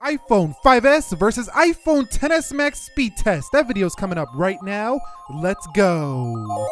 iPhone 5S versus iPhone XS Max speed test. That video's coming up right now. Let's go.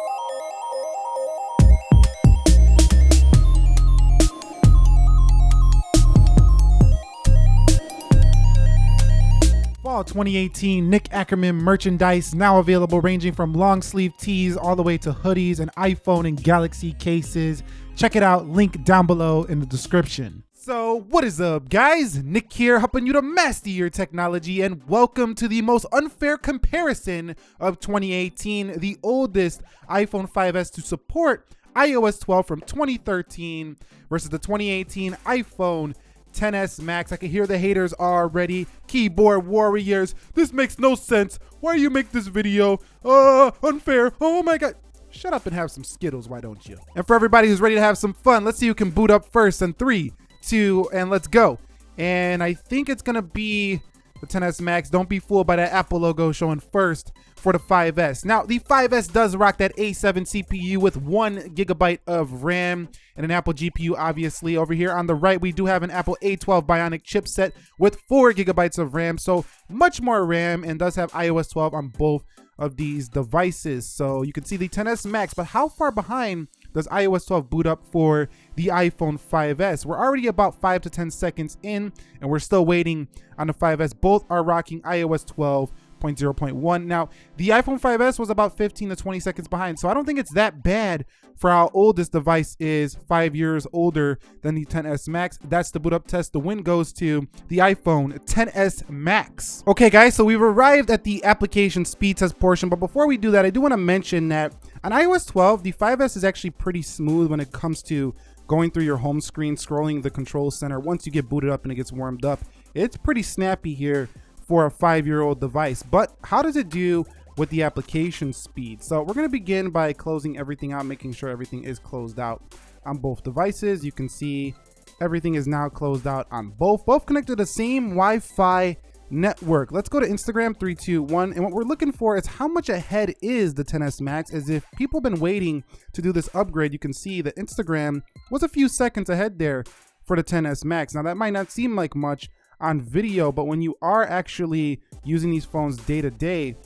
Fall 2018 Nick Ackerman merchandise now available, ranging from long sleeve tees all the way to hoodies and iPhone and Galaxy cases. Check it out, link down below in the description. So what is up, guys? Nick here, helping you to master your technology, and welcome to the most unfair comparison of 2018, the oldest iPhone 5S to support iOS 12 from 2013 versus the 2018 iPhone XS Max. I can hear the haters already. Keyboard warriors, this makes no sense. Why you make this video? Unfair. Oh my god. Shut up and have some Skittles, why don't you? And for everybody who's ready to have some fun, let's see who can boot up first in 3, 2, and let's go. And I think it's gonna be the XS Max. Don't be fooled by that Apple logo showing first for the 5S. Now, the 5S does rock that A7 CPU with 1 GB of RAM and an Apple GPU, obviously. Over here on the right, we do have an Apple A12 Bionic chipset with 4 GB of RAM, so much more RAM, and does have iOS 12 on both of these devices. So you can see the XS Max, but how far behind does iOS 12 boot up for the iPhone 5S? We're already about 5 to 10 seconds in, and we're still waiting on the 5S. Both are rocking iOS 12.0.1. Now, the iPhone 5S was about 15 to 20 seconds behind, so I don't think it's that bad for how old this device is, 5 years older than the XS Max. That's the boot up test. The win goes to the iPhone XS Max. Okay, guys, so we've arrived at the application speed test portion, but before we do that, I do want to mention that on iOS 12, the 5S is actually pretty smooth when it comes to going through your home screen, scrolling the control center. Once you get booted up and it gets warmed up, it's pretty snappy here for a 5-year-old device. But how does it do with the application speed? So we're going to begin by closing everything out, making sure everything is closed out on both devices. You can see everything is now closed out on both connected to the same Wi-Fi network. Let's go to Instagram, 3, 2, 1. And what we're looking for is how much ahead is the XS Max. As if people have been waiting to do this upgrade, you can see that Instagram was a few seconds ahead there for the XS Max. Now that might not seem like much on video, but when you are actually using these phones day to day,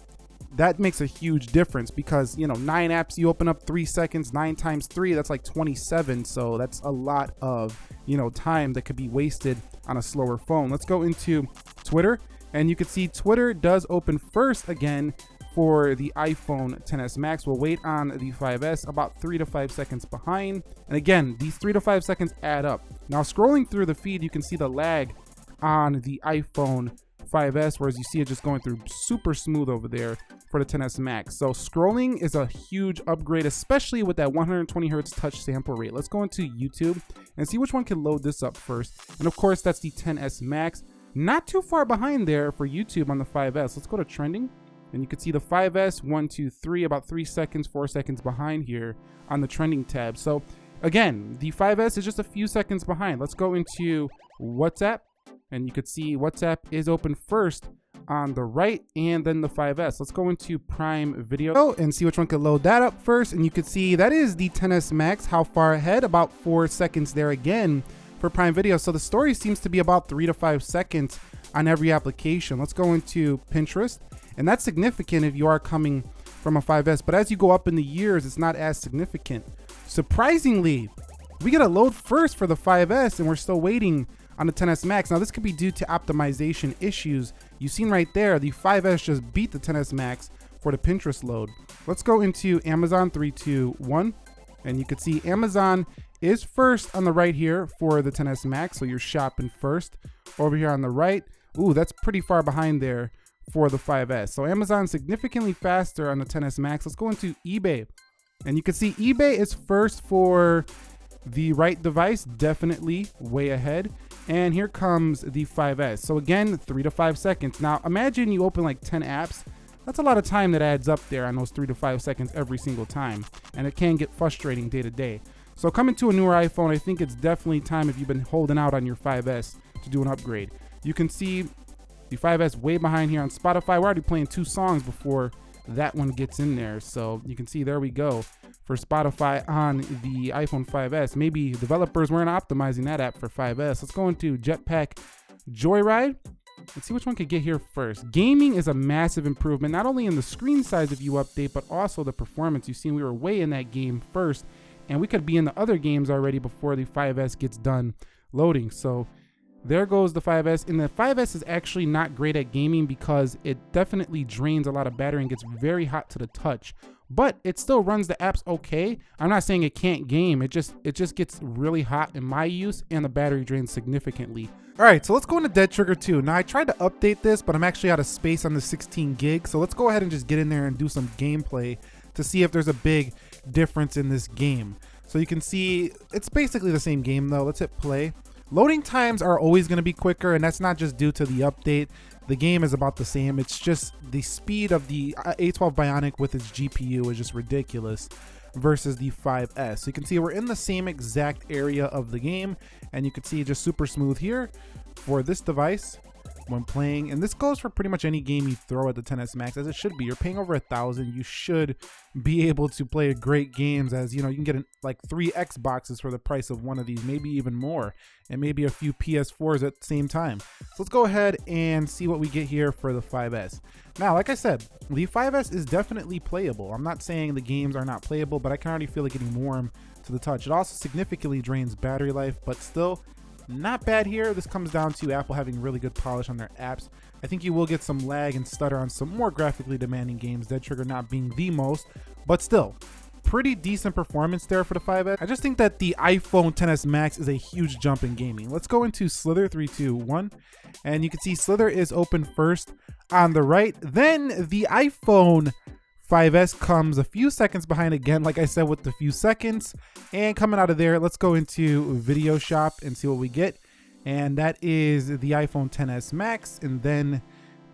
that makes a huge difference, because 9 apps you open up 3 seconds, 9 times 3, that's like 27. So that's a lot of time that could be wasted on a slower phone. Let's go into Twitter, and you can see Twitter does open first again for the iPhone XS Max. We'll wait on the 5S, about 3 to 5 seconds behind. And again, these 3 to 5 seconds add up. Now scrolling through the feed, you can see the lag on the iPhone 5S, whereas you see it just going through super smooth over there for the XS Max. So scrolling is a huge upgrade, especially with that 120 Hz touch sample rate. Let's go into YouTube and see which one can load this up first. And of course, that's the XS Max. Not too far behind there for YouTube on the 5S. Let's go to trending, and you can see the 5S 1, 2, 3, about 3 seconds, 4 seconds behind here on the trending tab. So again, the 5S is just a few seconds behind. Let's go into WhatsApp, and you could see WhatsApp is open first on the right, and then the 5S. Let's go into Prime Video and see which one could load that up first. And you can see that is the XS Max. How far ahead? About 4 seconds there again for Prime Video. So the story seems to be about 3 to 5 seconds on every application. Let's go into Pinterest, and that's significant if you are coming from a 5S, but as you go up in the years, it's not as significant. Surprisingly, we get a load first for the 5S, and we're still waiting on the XS Max. Now this could be due to optimization issues. You've seen right there, the 5S just beat the XS Max for the Pinterest load. Let's go into Amazon, 3, 2, 1. And you can see Amazon is first on the right here for the XS Max. So you're shopping first. Over here on the right, ooh, that's pretty far behind there for the 5S. So Amazon significantly faster on the XS Max. Let's go into eBay. And you can see eBay is first for the right device, definitely way ahead. And here comes the 5S. So again, 3 to 5 seconds. Now imagine you open like 10 apps. That's a lot of time that adds up there on those 3 to 5 seconds every single time. And it can get frustrating day to day. So coming to a newer iPhone, I think it's definitely time, if you've been holding out on your 5S, to do an upgrade. You can see the 5S way behind here on Spotify. We're already playing 2 songs before that one gets in there. So you can see, there we go, for Spotify on the iPhone 5S. Maybe developers weren't optimizing that app for 5S. Let's go into Jetpack Joyride. Let's see which one could get here first. Gaming is a massive improvement, not only in the screen size if you update, but also the performance. You've seen we were way in that game first, and we could be in the other games already before the 5S gets done loading. So there goes the 5S. And the 5S is actually not great at gaming because it definitely drains a lot of battery and gets very hot to the touch. But it still runs the apps okay. I'm not saying it can't game. It just gets really hot in my use, and the battery drains significantly. All right, so let's go into Dead Trigger 2. Now I tried to update this, but I'm actually out of space on the 16 gig. So let's go ahead and just get in there and do some gameplay to see if there's a big difference in this game. So you can see it's basically the same game though. Let's hit play. Loading times are always going to be quicker, and that's not just due to the update. The game is about the same. It's just the speed of the A12 Bionic with its GPU is just ridiculous versus the 5S. So you can see we're in the same exact area of the game, and you can see just super smooth here for this device when playing. And this goes for pretty much any game you throw at the XS Max, as it should be. You're paying over $1,000. You should be able to play great games, as you know, you can get like 3 Xboxes for the price of one of these, maybe even more, and maybe a few PS4s at the same time. So let's go ahead and see what we get here for the 5S. Now, like I said, the 5S is definitely playable. I'm not saying the games are not playable, but I can already feel it getting warm to the touch. It also significantly drains battery life, but still not bad here. This comes down to Apple having really good polish on their apps. I think you will get some lag and stutter on some more graphically demanding games, Dead Trigger not being the most, but still pretty decent performance there for the 5S. I just think that the iPhone XS Max is a huge jump in gaming. Let's go into Slither 3, 2, 1, and you can see Slither is open first on the right. Then the iPhone 5S comes a few seconds behind again, like I said, with the few seconds. And coming out of there, let's go into Video Shop and see what we get. And that is the iPhone XS Max and then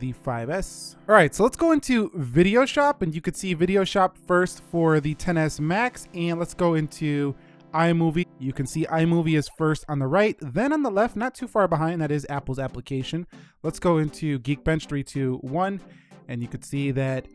the 5S. All right, so let's go into Video Shop, and you could see Video Shop first for the XS Max. And let's go into iMovie. You can see iMovie is first on the right, then on the left, not too far behind, that is Apple's application. Let's go into Geekbench 3, 2, 1, and you could see that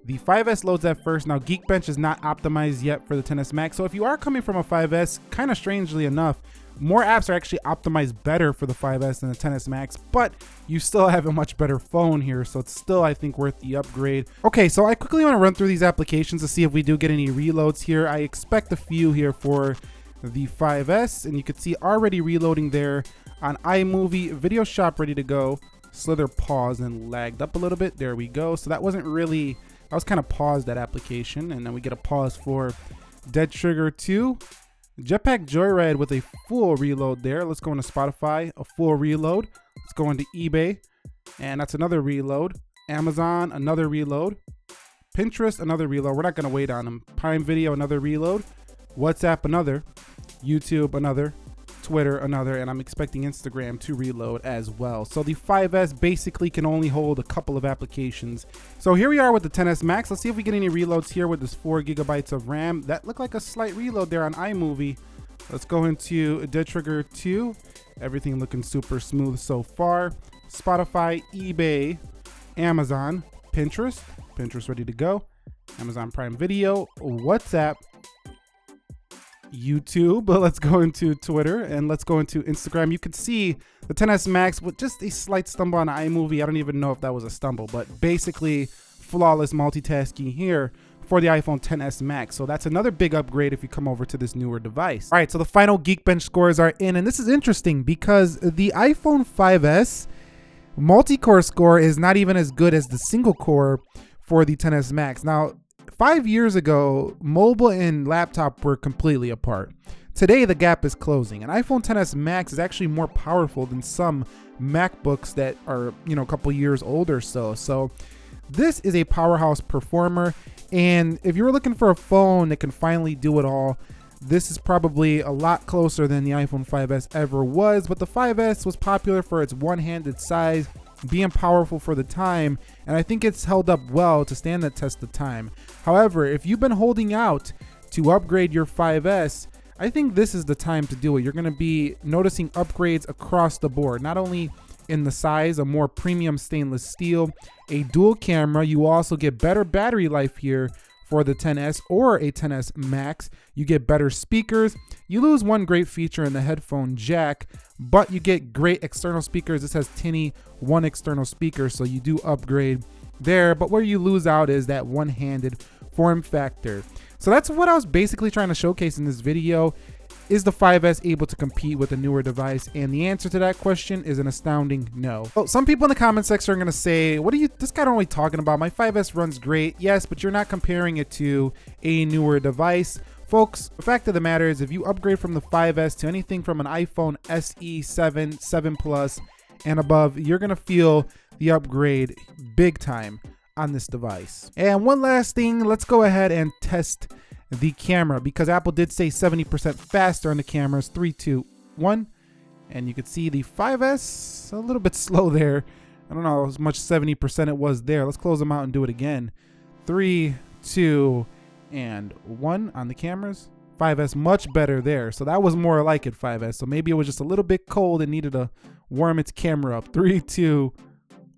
the 5S loads at first. Now, Geekbench is not optimized yet for the XS Max, so if you are coming from a 5S, kind of strangely enough, more apps are actually optimized better for the 5S than the XS Max, but you still have a much better phone here, so it's still, I think, worth the upgrade. Okay, so I quickly want to run through these applications to see if we do get any reloads here. I expect a few here for the 5S, and you can see already reloading there on iMovie. Video Shop ready to go. Slither paused and lagged up a little bit. There we go. So that wasn't really, I was kind of paused that application, and then we get a pause for Dead Trigger 2. Jetpack Joyride with a full reload there. Let's go into Spotify, a full reload. Let's go into eBay, and that's another reload. Amazon, another reload. Pinterest, another reload. We're not going to wait on them. Prime Video, another reload. WhatsApp, another. YouTube, another. Twitter, another, and I'm expecting Instagram to reload as well. So the 5S basically can only hold a couple of applications. So here we are with the XS Max. Let's see if we get any reloads here with this 4 GB of RAM. That looked like a slight reload there on iMovie. Let's go into Dead Trigger 2. Everything looking super smooth so far. Spotify, eBay, Amazon, Pinterest. Pinterest ready to go. Amazon Prime Video, WhatsApp, YouTube. Let's go into Twitter, and let's go into Instagram. You can see the XS Max with just a slight stumble on iMovie. I don't even know if that was a stumble, but basically flawless multitasking here for the iPhone XS Max. So that's another big upgrade if you come over to this newer device. All right, so the final Geekbench scores are in, and this is interesting because the iPhone 5S multi-core score is not even as good as the single core for the XS Max. Now, 5 years ago, mobile and laptop were completely apart. Today, the gap is closing. An iPhone XS Max is actually more powerful than some MacBooks that are, you know, a couple years old or so. So this is a powerhouse performer. And if you were looking for a phone that can finally do it all, this is probably a lot closer than the iPhone 5S ever was. But the 5S was popular for its one-handed size, being powerful for the time, and I think it's held up well to stand the test of time. However, if you've been holding out to upgrade your 5S, I think this is the time to do it. You're going to be noticing upgrades across the board, not only in the size, a more premium stainless steel, a dual camera. You also get better battery life here for the XS or a XS Max. You get better speakers. You lose one great feature in the headphone jack, but you get great external speakers. This has tinny one external speaker, so you do upgrade there. But where you lose out is that one-handed form factor. So that's what I was basically trying to showcase in this video. Is the 5S able to compete with a newer device? And the answer to that question is an astounding no. So some people in the comment section are gonna say, what are you, this guy only talking about? My 5S runs great. Yes, but you're not comparing it to a newer device. Folks, the fact of the matter is if you upgrade from the 5S to anything from an iPhone SE 7, 7 Plus and above, you're gonna feel the upgrade big time on this device. And one last thing, let's go ahead and test the camera, because Apple did say 70% faster on the cameras. 3, 2, 1, and you can see the 5S a little bit slow there. I don't know how much 70% it was there. Let's close them out and do it again. 3, 2, and 1 on the cameras. 5S much better there. So that was more like it, 5S. So maybe it was just a little bit cold and needed to warm its camera up. 3, 2,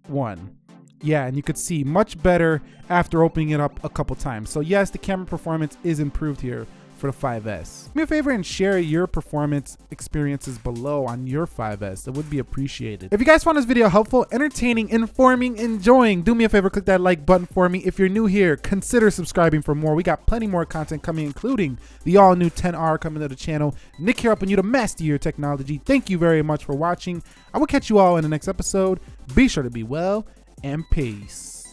1. Yeah, and you could see much better after opening it up a couple times. So yes, the camera performance is improved here for the 5S. Do me a favor and share your performance experiences below on your 5S. That would be appreciated. If you guys found this video helpful, entertaining, informing, enjoying, do me a favor, click that like button for me. If you're new here, consider subscribing for more. We got plenty more content coming, including the all new 10R coming to the channel. Nick here helping you to master your technology. Thank you very much for watching. I will catch you all in the next episode. Be sure to be well, and peace.